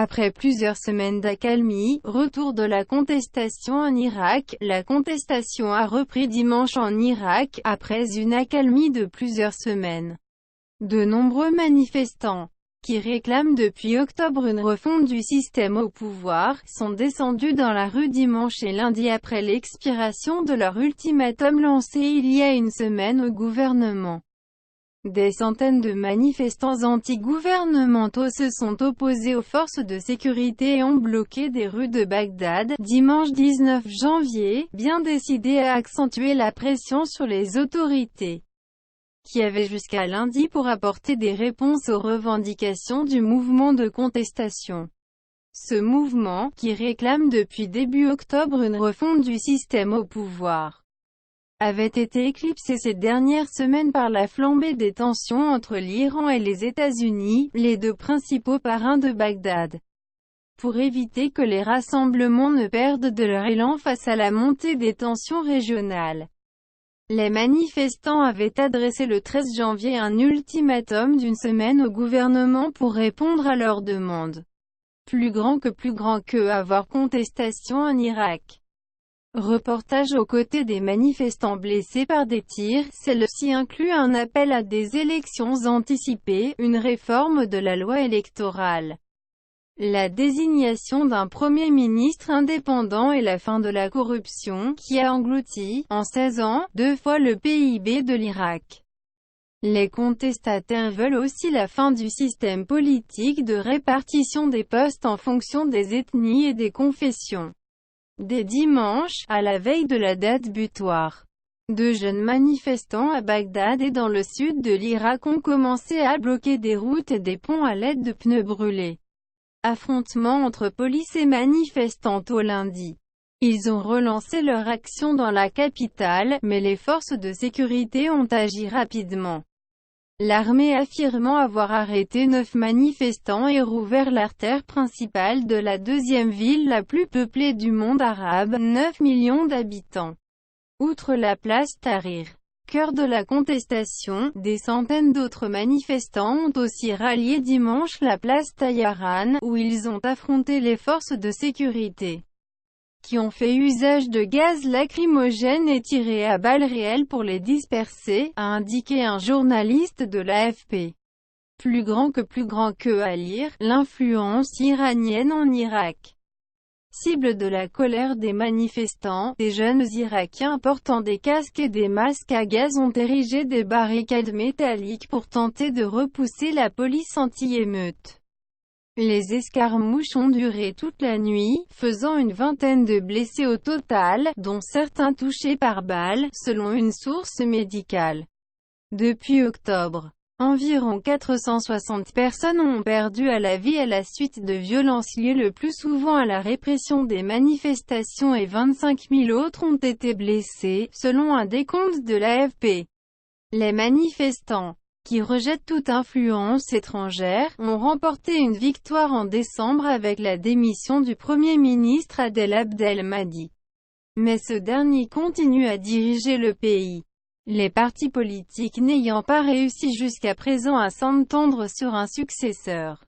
Après plusieurs semaines d'accalmie, retour de la contestation en Irak, la contestation a repris dimanche en Irak, après une accalmie de plusieurs semaines. De nombreux manifestants, qui réclament depuis octobre une refonte du système au pouvoir, sont descendus dans la rue dimanche et lundi après l'expiration de leur ultimatum lancé il y a une semaine au gouvernement. Des centaines de manifestants anti-gouvernementaux se sont opposés aux forces de sécurité et ont bloqué des rues de Bagdad, dimanche 19 janvier, bien décidés à accentuer la pression sur les autorités, qui avaient jusqu'à lundi pour apporter des réponses aux revendications du mouvement de contestation. Ce mouvement, qui réclame depuis début octobre une refonte du système au pouvoir, avait été éclipsé ces dernières semaines par la flambée des tensions entre l'Iran et les États-Unis, les deux principaux parrains de Bagdad. Pour éviter que les rassemblements ne perdent de leur élan face à la montée des tensions régionales, les manifestants avaient adressé le 13 janvier un ultimatum d'une semaine au gouvernement pour répondre à leurs demandes. Plus grand que avoir contestation en Irak. Reportage aux côtés des manifestants blessés par des tirs, celle-ci inclut un appel à des élections anticipées, une réforme de la loi électorale, la désignation d'un premier ministre indépendant et la fin de la corruption, qui a englouti, en 16 ans, 2 fois le PIB de l'Irak. Les contestataires veulent aussi la fin du système politique de répartition des postes en fonction des ethnies et des confessions. Dès dimanche, à la veille de la date butoir, 2 jeunes manifestants à Bagdad et dans le sud de l'Irak ont commencé à bloquer des routes et des ponts à l'aide de pneus brûlés. Affrontements entre police et manifestants au lundi. Ils ont relancé leur action dans la capitale, mais les forces de sécurité ont agi rapidement. L'armée affirmant avoir arrêté 9 manifestants et rouvert l'artère principale de la deuxième ville la plus peuplée du monde arabe, 9 millions d'habitants. Outre la place Tahrir, cœur de la contestation, des centaines d'autres manifestants ont aussi rallié dimanche la place Tayaran, où ils ont affronté les forces de sécurité, qui ont fait usage de gaz lacrymogène et tiré à balles réelles pour les disperser, a indiqué un journaliste de l'AFP. Plus grand que à lire, l'influence iranienne en Irak. Cible de la colère des manifestants, des jeunes Irakiens portant des casques et des masques à gaz ont érigé des barricades métalliques pour tenter de repousser la police anti-émeute. Les escarmouches ont duré toute la nuit, faisant une vingtaine de blessés au total, dont certains touchés par balles, selon une source médicale. Depuis octobre, environ 460 personnes ont perdu la vie à la suite de violences liées le plus souvent à la répression des manifestations et 25 000 autres ont été blessés, selon un décompte de l'AFP. Les manifestants, qui rejettent toute influence étrangère, ont remporté une victoire en décembre avec la démission du Premier ministre Adel Abdel Mahdi. Mais ce dernier continue à diriger le pays, les partis politiques n'ayant pas réussi jusqu'à présent à s'entendre sur un successeur.